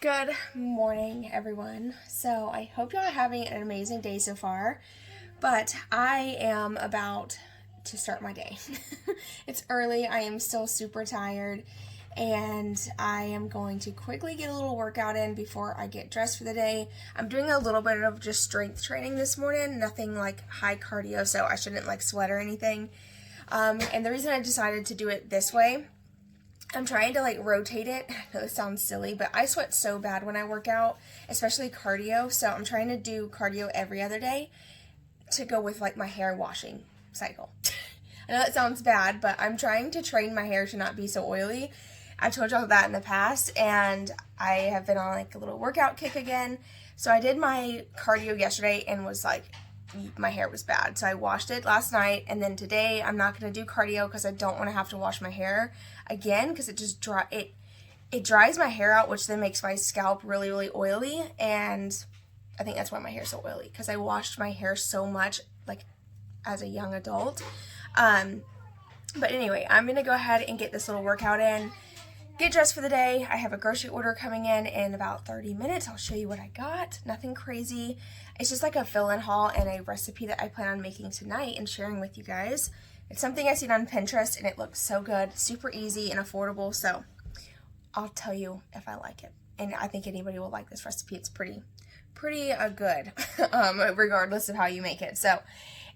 Good morning, everyone. So I hope y'all are having an amazing day so far, but I am about to start my day. It's early, I am still super tired, and I am going to quickly get a little workout in before I get dressed for the day. I'm doing a little bit of just strength training this morning, nothing like high cardio, so I shouldn't like sweat or anything. And the reason I decided to do it this way, I'm trying to like rotate it. I know this sounds silly, but I sweat so bad when I work out, especially cardio. So I'm trying to do cardio every other day to go with like my hair washing cycle. I know that sounds bad, but I'm trying to train my hair to not be so oily. I told y'all that in the past, and I have been on like a little workout kick again. So I did my cardio yesterday and was like, my hair was bad, so I washed it last night, and then today I'm not going to do cardio because I don't want to have to wash my hair again because it just it dries my hair out, which then makes my scalp really, really oily, and I think that's why my hair is so oily, because I washed my hair so much like as a young adult. But anyway, I'm going to go ahead and get this little workout in, get dressed for the day. I have a grocery order coming in about 30 minutes. I'll show you what I got. Nothing crazy. It's just like a fill-in haul and a recipe that I plan on making tonight and sharing with you guys. It's something I seen on Pinterest and it looks so good, super easy and affordable, so I'll tell you if I like it. And I think anybody will like this recipe. It's pretty good, regardless of how you make it. So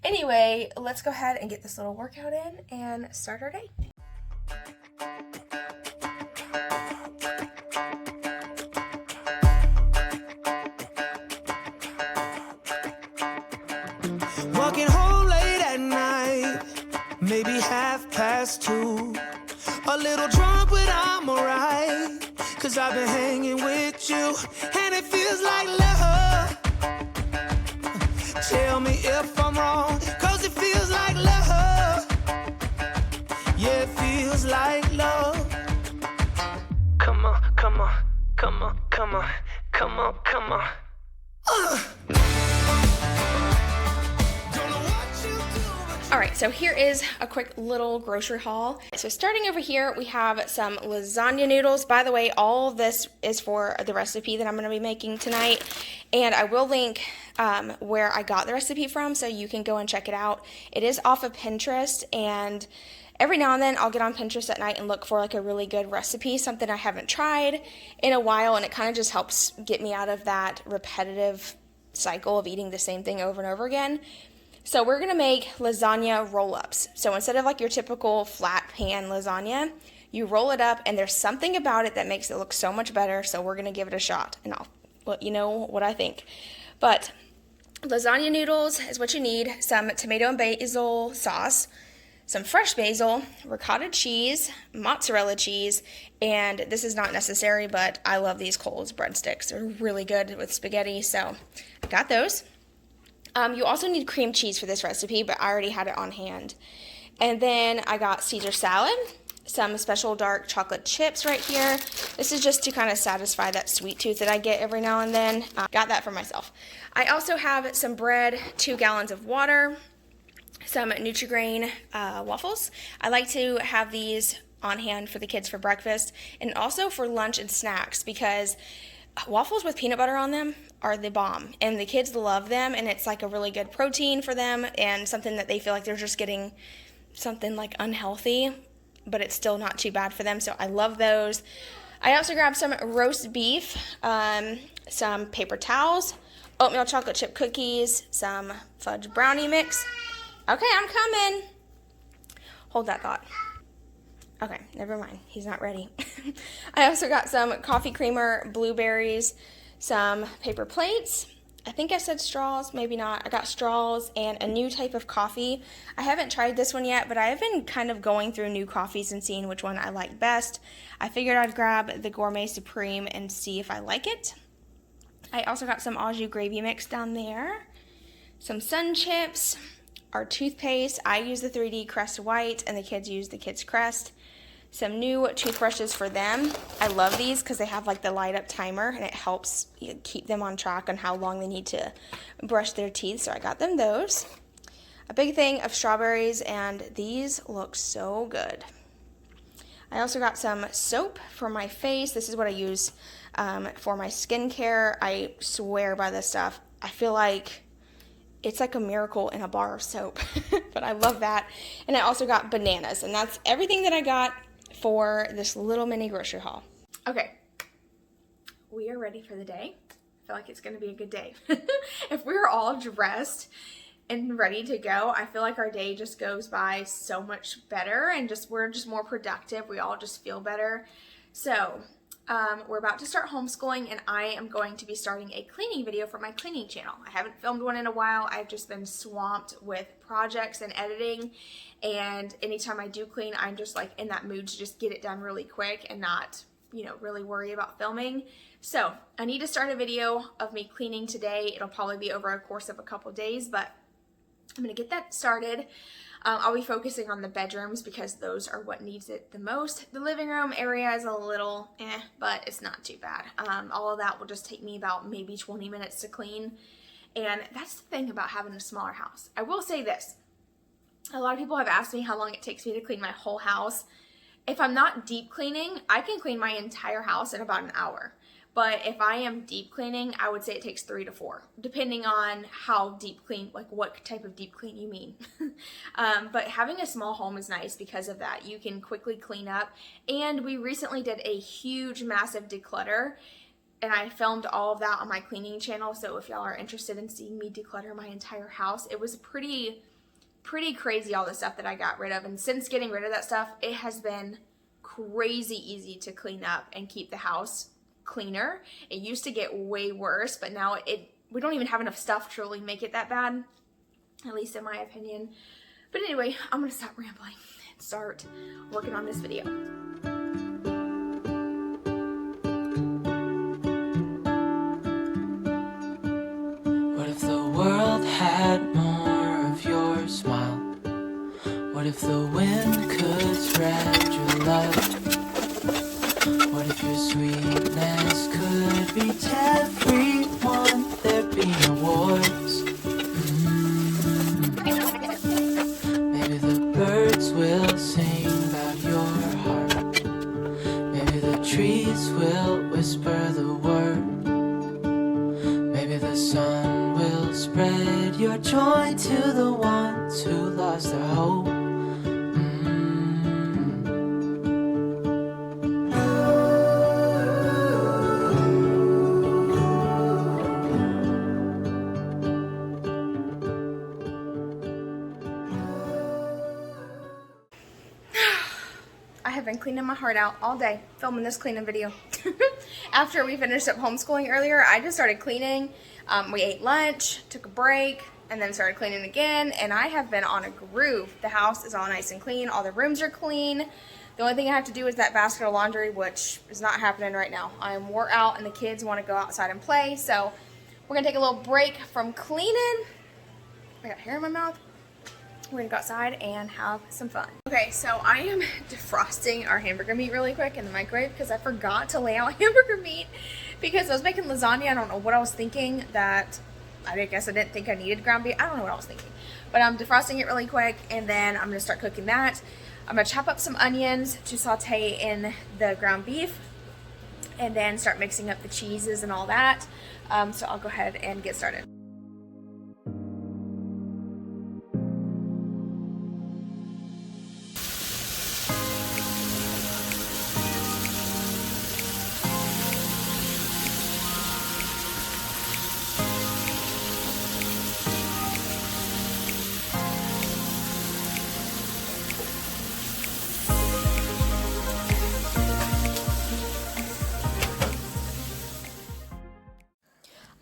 anyway, let's go ahead and get this little workout in and start our day. Walking home late at night, maybe 2:30. A little drunk, but I'm alright, 'cause I've been hanging with you, and it feels like love. Tell me if I'm wrong, 'cause it feels like love. Yeah, it feels like love. Come on, come on, come on, come on, come on, come on. Alright, so here is a quick little grocery haul. So starting over here, we have some lasagna noodles. By the way, all of this is for the recipe that I'm going to be making tonight. And I will link where I got the recipe from, so you can go and check it out. It is off of Pinterest, and every now and then I'll get on Pinterest at night and look for like a really good recipe, something I haven't tried in a while, and it kind of just helps get me out of that repetitive cycle of eating the same thing over and over again. So we're going to make lasagna roll-ups. So instead of like your typical flat pan lasagna, you roll it up, and there's something about it that makes it look so much better, so we're going to give it a shot, and I'll let you know what I think. But lasagna noodles is what you need, some tomato and basil sauce, some fresh basil, ricotta cheese, mozzarella cheese, and this is not necessary, but I love these Kohl's breadsticks. They're really good with spaghetti, so I got those. You also need cream cheese for this recipe, but I already had it on hand. And then I got Caesar salad, some special dark chocolate chips right here. This is just to kind of satisfy that sweet tooth that I get every now and then. Got that for myself. I also have some bread, 2 gallons of water, some Nutri-Grain waffles. I like to have these on hand for the kids for breakfast and also for lunch and snacks, because waffles with peanut butter on them are the bomb, and the kids love them, and it's like a really good protein for them and something that they feel like they're just getting something like unhealthy, but it's still not too bad for them, so I love those. I also grabbed some roast beef, some paper towels, oatmeal chocolate chip cookies, some fudge brownie mix. Okay, I'm coming. Hold that thought. Okay, never mind. He's not ready. I also got some coffee creamer, blueberries, some paper plates. I think I said straws, maybe not. I got straws and a new type of coffee. I haven't tried this one yet, but I have been kind of going through new coffees and seeing which one I like best. I figured I'd grab the Gourmet Supreme and see if I like it. I also got some au jus gravy mix down there, some Sun Chips, our toothpaste. I use the 3D Crest White, and the kids use the Kids Crest. Some new toothbrushes for them. I love these because they have like the light up timer, and it helps keep them on track on how long they need to brush their teeth, so I got them those. A big thing of strawberries, and these look so good. I also got some soap for my face. This is what I use for my skincare. I swear by this stuff. I feel like it's like a miracle in a bar of soap, but I love that. And I also got bananas, and that's everything that I got for this little mini grocery haul. Okay, we are ready for the day. I feel like it's gonna be a good day. If we're all dressed and ready to go, I feel like our day just goes by so much better, and we're just more productive. We all just feel better. So we're about to start homeschooling, and I am going to be starting a cleaning video for my cleaning channel. I haven't filmed one in a while. I've just been swamped with projects and editing, and anytime I do clean, I'm just like in that mood to just get it done really quick and not, you know, really worry about filming. So I need to start a video of me cleaning today. It'll probably be over a course of a couple days, but I'm gonna get that started. I'll be focusing on the bedrooms because those are what needs it the most. The living room area is a little but it's not too bad. All of that will just take me about maybe 20 minutes to clean. And that's the thing about having a smaller house. I will say this. A lot of people have asked me how long it takes me to clean my whole house. If I'm not deep cleaning, I can clean my entire house in about an hour. But if I am deep cleaning, I would say it takes 3 to 4, depending on how deep clean, like what type of deep clean you mean. But having a small home is nice because of that. You can quickly clean up. And we recently did a huge, massive declutter, and I filmed all of that on my cleaning channel. So if y'all are interested in seeing me declutter my entire house, it was pretty crazy, all the stuff that I got rid of. And since getting rid of that stuff, it has been crazy easy to clean up and keep the house cleaner. It used to get way worse, but now we don't even have enough stuff to really make it that bad, at least in my opinion. But anyway, I'm gonna stop rambling and start working on this video. What if the world had more of your smile? What if the wind could spread your love? What if your sweetness could reach everyone? There'd be no wars. Maybe the birds will sing about your heart. Maybe the trees will whisper the word. Maybe the sun will spread your joy to the ones who lost their hope. I have been cleaning my heart out all day, filming this cleaning video. After we finished up homeschooling earlier, I just started cleaning. We ate lunch, took a break, and then started cleaning again, and I have been on a groove. The house is all nice and clean. All the rooms are clean. The only thing I have to do is that basket of laundry, which is not happening right now. I am wore out, and the kids want to go outside and play, so we're going to take a little break from cleaning. I got hair in my mouth. We're gonna go outside and have some fun. Okay, so I am defrosting our hamburger meat really quick in the microwave because I forgot to lay out hamburger meat because I was making lasagna. I don't know what I was thinking, that I guess I didn't think I needed ground beef. I don't know what I was thinking, but I'm defrosting it really quick, and then I'm gonna start cooking that. I'm gonna chop up some onions to saute in the ground beef, and then start mixing up the cheeses and all that. So I'll go ahead and get started.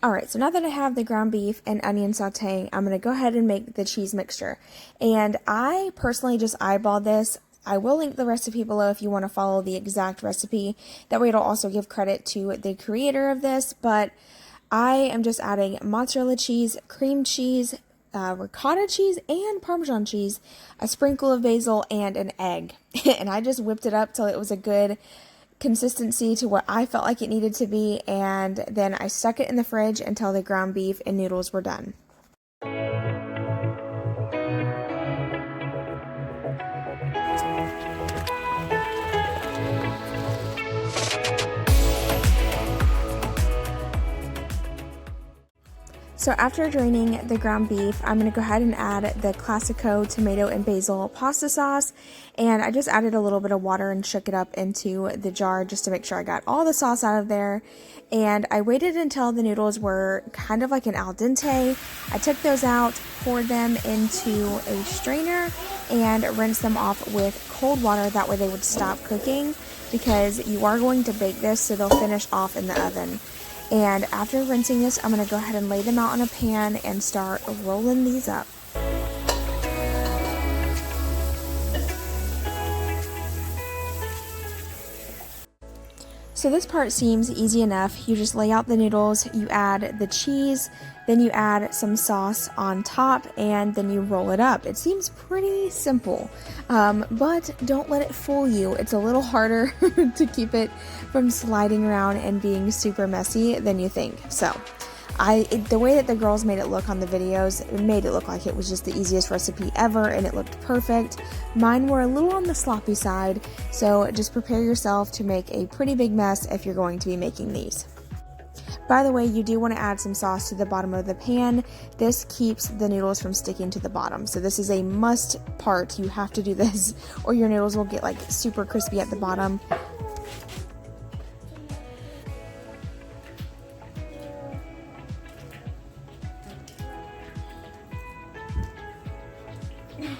Alright, so now that I have the ground beef and onion sauteing, I'm going to go ahead and make the cheese mixture. And I personally just eyeballed this. I will link the recipe below if you want to follow the exact recipe. That way it'll also give credit to the creator of this. But I am just adding mozzarella cheese, cream cheese, ricotta cheese, and Parmesan cheese, a sprinkle of basil, and an egg. And I just whipped it up till it was a good consistency to what I felt like it needed to be, and then I stuck it in the fridge until the ground beef and noodles were done. So after draining the ground beef, I'm going to go ahead and add the Classico tomato and basil pasta sauce. And I just added a little bit of water and shook it up into the jar just to make sure I got all the sauce out of there. And I waited until the noodles were kind of like an al dente. I took those out, poured them into a strainer, and rinsed them off with cold water. That way they would stop cooking, because you are going to bake this, so they'll finish off in the oven. And after rinsing this, I'm going to go ahead and lay them out on a pan and start rolling these up. So this part seems easy enough. You just lay out the noodles, you add the cheese, then you add some sauce on top, and then you roll it up. It seems pretty simple, but don't let it fool you. It's a little harder to keep it from sliding around and being super messy than you think. So the way that the girls made it look on the videos, it made it look like it was just the easiest recipe ever, and it looked perfect. Mine were a little on the sloppy side, so just prepare yourself to make a pretty big mess if you're going to be making these. By the way, you do want to add some sauce to the bottom of the pan. This keeps the noodles from sticking to the bottom. So this is a must part. You have to do this or your noodles will get like super crispy at the bottom.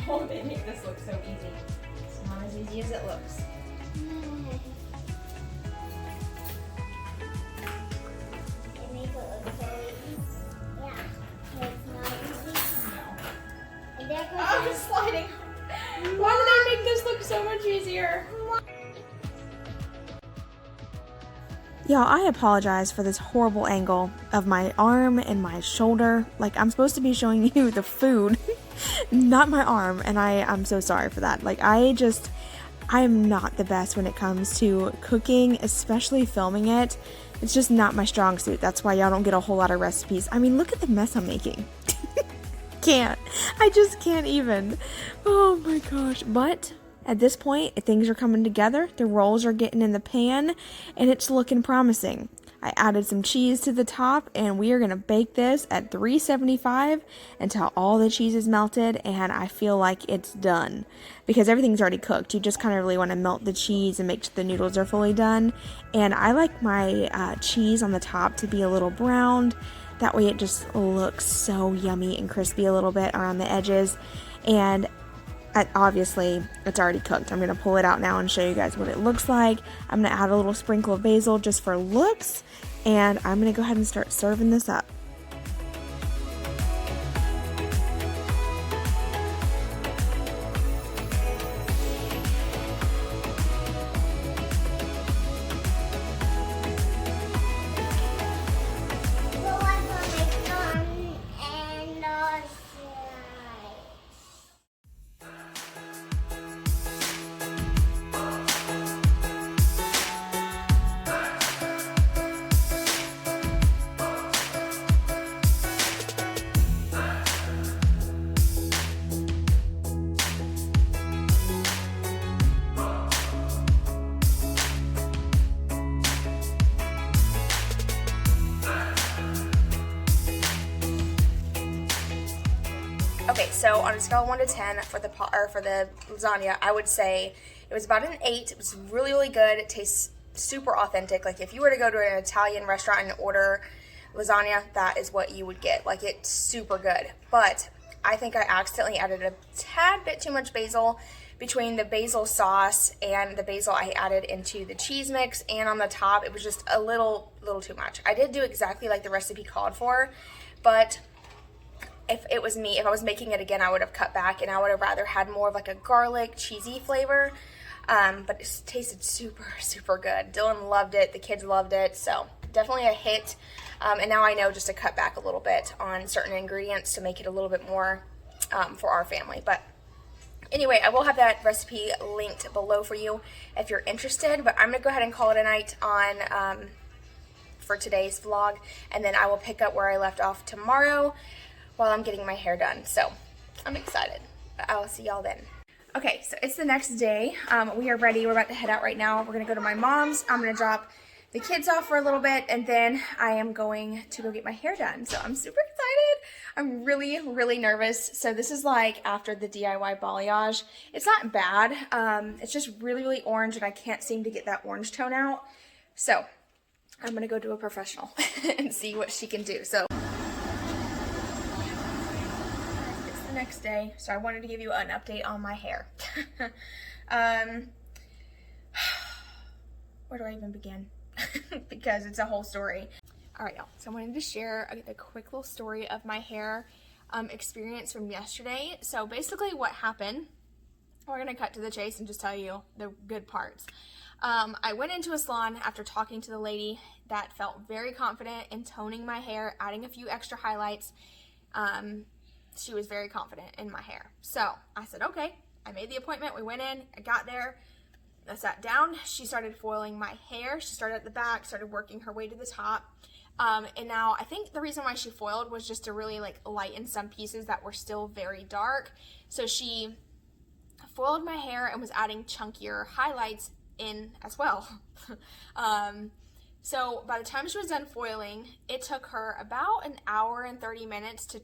Oh, they make this look so easy. It's not as easy as it looks. Oh, it's sliding. Why did they make this look so much easier? Y'all, I apologize for this horrible angle of my arm and my shoulder. Like, I'm supposed to be showing you the food, not my arm, and I'm so sorry for that. Like, I am not the best when it comes to cooking, especially filming it. It's just not my strong suit. That's why y'all don't get a whole lot of recipes. I mean, look at the mess I'm making. I just can't even. Oh my gosh. But at this point, things are coming together. The rolls are getting in the pan, and it's looking promising. I added some cheese to the top, and we are going to bake this at 375 until all the cheese is melted, and I feel like it's done. Because everything's already cooked. You just kind of really want to melt the cheese and make sure the noodles are fully done. And I like my cheese on the top to be a little browned. That way it just looks so yummy and crispy a little bit around the edges. And obviously it's already cooked. I'm going to pull it out now and show you guys what it looks like. I'm going to add a little sprinkle of basil just for looks. And I'm going to go ahead and start serving this up. Okay, so on a scale of 1 to 10 for the lasagna, I would say it was about an 8. It was really, really good. It tastes super authentic. Like if you were to go to an Italian restaurant and order lasagna, that is what you would get. Like it's super good. But I think I accidentally added a tad bit too much basil. Between the basil sauce and the basil I added into the cheese mix and on the top, it was just a little too much. I did do exactly like the recipe called for, but if it was me, if I was making it again, I would have cut back and I would have rather had more of like a garlic, cheesy flavor. But it tasted super, super good. Dylan loved it. The kids loved it. So definitely a hit. And now I know just to cut back a little bit on certain ingredients to make it a little bit more for our family. But anyway, I will have that recipe linked below for you if you're interested. But I'm going to go ahead and call it a night on for today's vlog. And then I will pick up where I left off tomorrow while I'm getting my hair done. So I'm excited. I will see y'all then. Okay, so it's the next day. We are ready. We're about to head out right now. We're going to go to my mom's. I'm going to drop the kids off for a little bit, and then I am going to go get my hair done. So I'm super excited. I'm really, really nervous. So this is like after the DIY balayage. It's not bad. It's just really, really orange and I can't seem to get that orange tone out. So I'm gonna go to a professional and see what she can do. So it's the next day, so I wanted to give you an update on my hair. Where do I even begin? Because it's a whole story. All right, y'all. So I wanted to share a quick little story of my hair experience from yesterday. So basically what happened, we're gonna cut to the chase and just tell you the good parts. I went into a salon after talking to the lady that felt very confident in toning my hair, adding a few extra highlights. She was very confident in my hair. So I said, okay. I made the appointment. We went in. I got there. I sat down. She started foiling my hair. She started at the back, started working her way to the top. And now I think the reason why she foiled was just to really like lighten some pieces that were still very dark. So she foiled my hair and was adding chunkier highlights in as well. So by the time she was done foiling, it took her about an hour and 30 minutes to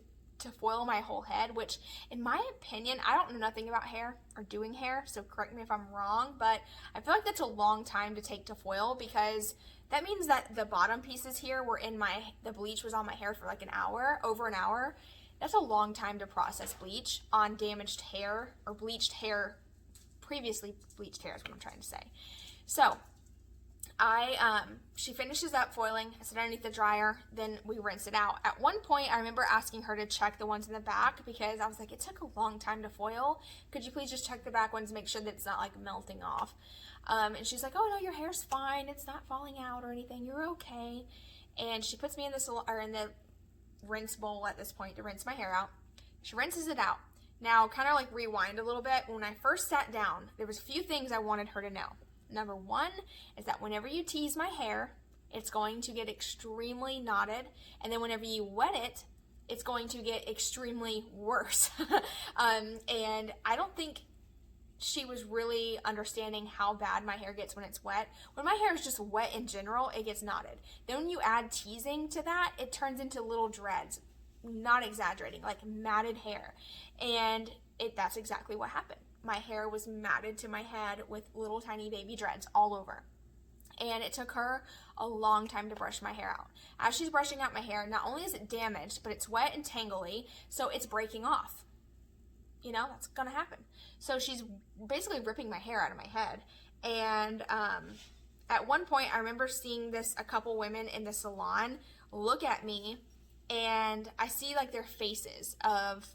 foil my whole head, which in my opinion, I don't know nothing about hair or doing hair, so correct me if I'm wrong, but I feel like that's a long time to take to foil because that means that the bottom pieces here were in the bleach was on my hair for like an hour, over an hour. That's a long time to process bleach on damaged hair or bleached hair, previously bleached hair is what I'm trying to say. So she finishes up foiling, I sit underneath the dryer, then we rinse it out. At one point, I remember asking her to check the ones in the back because I was like, it took a long time to foil. Could you please just check the back ones, make sure that it's not like melting off? And she's like, oh no, your hair's fine. It's not falling out or anything. You're okay. And she puts me in the rinse bowl at this point to rinse my hair out. She rinses it out. Now, kind of like rewind a little bit. When I first sat down, there was a few things I wanted her to know. Number one is that whenever you tease my hair, it's going to get extremely knotted. And then whenever you wet it, it's going to get extremely worse. And I don't think she was really understanding how bad my hair gets when it's wet. When my hair is just wet in general, it gets knotted. Then when you add teasing to that, it turns into little dreads. Not exaggerating, like matted hair. And that's exactly what happened. My hair was matted to my head with little tiny baby dreads all over. And it took her a long time to brush my hair out. As she's brushing out my hair, not only is it damaged, but it's wet and tangly, so it's breaking off. You know, that's gonna happen. So she's basically ripping my hair out of my head. And at one point, I remember seeing a couple women in the salon look at me, and I see like their faces of,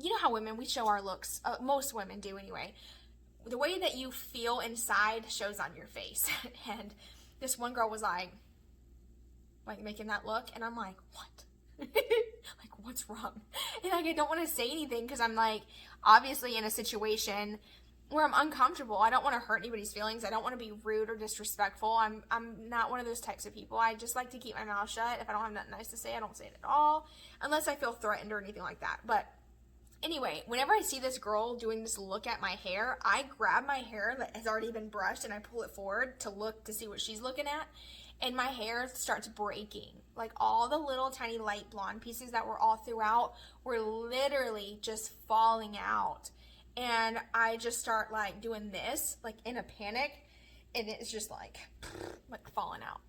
you know how women, we show our looks, most women do anyway. The way that you feel inside shows on your face. And this one girl was like making that look, and I'm like, what? Like, what's wrong? And like, I don't want to say anything because I'm like, obviously in a situation where I'm uncomfortable. I don't want to hurt anybody's feelings. I don't want to be rude or disrespectful. I'm not one of those types of people. I just like to keep my mouth shut. If I don't have nothing nice to say, I don't say it at all, unless I feel threatened or anything like that. But anyway, whenever I see this girl doing this look at my hair, I grab my hair that has already been brushed and I pull it forward to see what she's looking at. And my hair starts breaking. Like all the little tiny light blonde pieces that were all throughout were literally just falling out. And I just start like doing this, like in a panic. And it's just like falling out.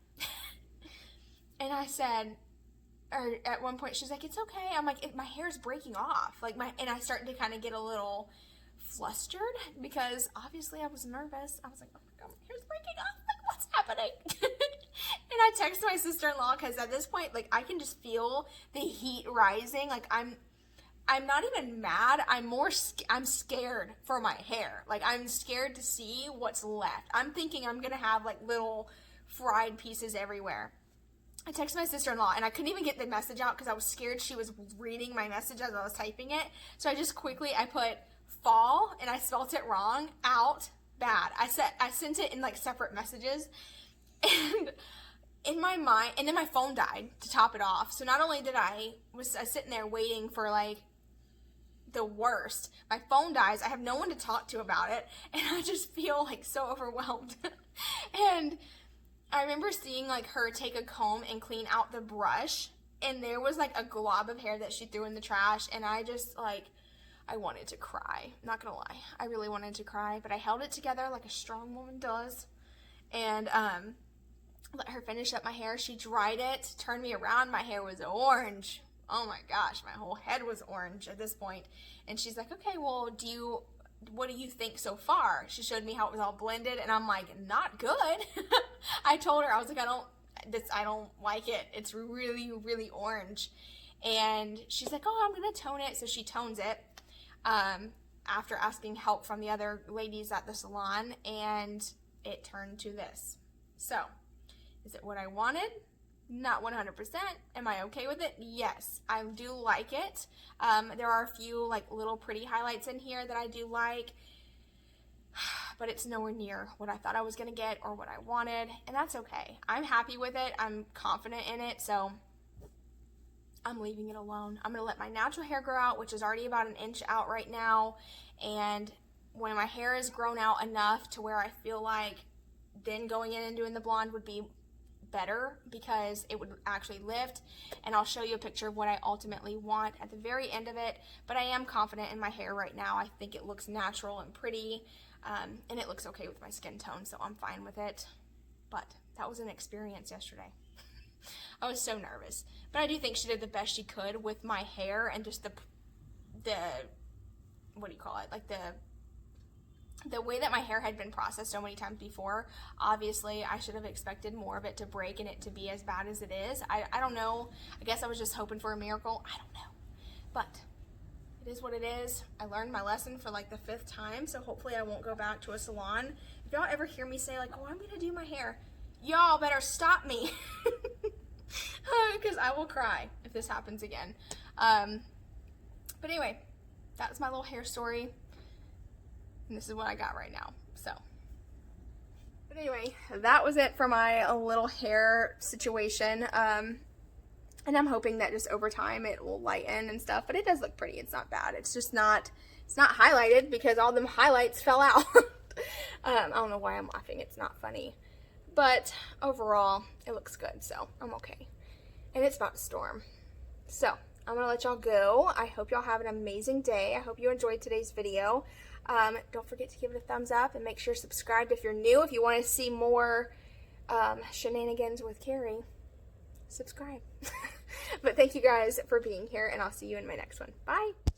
And I said, or at one point she's like, it's okay. I'm like, my hair's breaking off. And I started to kind of get a little flustered because obviously I was nervous. I was like, oh my God, my hair's breaking off. Like, what's happening? And I texted my sister-in-law because at this point, like, I can just feel the heat rising. Like, I'm not even mad. I'm scared for my hair. Like, I'm scared to see what's left. I'm thinking I'm going to have, like, little fried pieces everywhere. I texted my sister-in-law, and I couldn't even get the message out because I was scared she was reading my message as I was typing it. So I just quickly, I put fall, and I spelled it wrong, out, bad. I sent it in, like, separate messages. And in my mind, and then my phone died to top it off. So not only did I was sitting there waiting for like the worst, my phone dies. I have no one to talk to about it, and I just feel like so overwhelmed. And I remember seeing like her take a comb and clean out the brush and there was like a glob of hair that she threw in the trash, and I just like, I wanted to cry. Not gonna lie, I really wanted to cry, but I held it together like a strong woman does, and let her finish up my hair. She dried it, turned me around, my hair was orange. Oh my gosh, my whole head was orange at this point. And she's like, okay, well, what do you think so far? She showed me how it was all blended, and I'm like, not good. I told her, I was like, I don't like it. It's really, really orange. And she's like, oh, I'm gonna tone it. So she tones it after asking help from the other ladies at the salon, and it turned to this. So, is it what I wanted? Not 100%. Am I okay with it? Yes, I do like it. There are a few like little pretty highlights in here that I do like, but it's nowhere near what I thought I was gonna get or what I wanted, and that's okay. I'm happy with it. I'm confident in it, so I'm leaving it alone. I'm gonna let my natural hair grow out, which is already about an inch out right now, and when my hair is grown out enough to where I feel like then going in and doing the blonde would be better, because it would actually lift, and I'll show you a picture of what I ultimately want at the very end of it. But I am confident in my hair right now. I think it looks natural and pretty, and it looks okay with my skin tone, so I'm fine with it. But that was an experience yesterday. I was so nervous, but I do think she did the best she could with my hair, and just the what do you call it, like the way that my hair had been processed so many times before. Obviously, I should have expected more of it to break and it to be as bad as it is. I don't know. I guess I was just hoping for a miracle. I don't know. But it is what it is. I learned my lesson for like the 5th time, so hopefully I won't go back to a salon. If y'all ever hear me say like, oh, I'm going to do my hair, y'all better stop me. Because I will cry if this happens again. But anyway, that's my little hair story. And this is what I got right now, so. But anyway, that was it for my little hair situation. And I'm hoping that just over time it will lighten and stuff, but it does look pretty. It's not bad. It's just not, it's not highlighted because all them highlights fell out. I don't know why I'm laughing. It's not funny. But overall, it looks good, so I'm okay. And it's about to storm. So, I'm going to let y'all go. I hope y'all have an amazing day. I hope you enjoyed today's video. Don't forget to give it a thumbs up, and make sure you're subscribed if you're new. If you want to see more shenanigans with Carrie, subscribe. But thank you guys for being here, and I'll see you in my next one. Bye!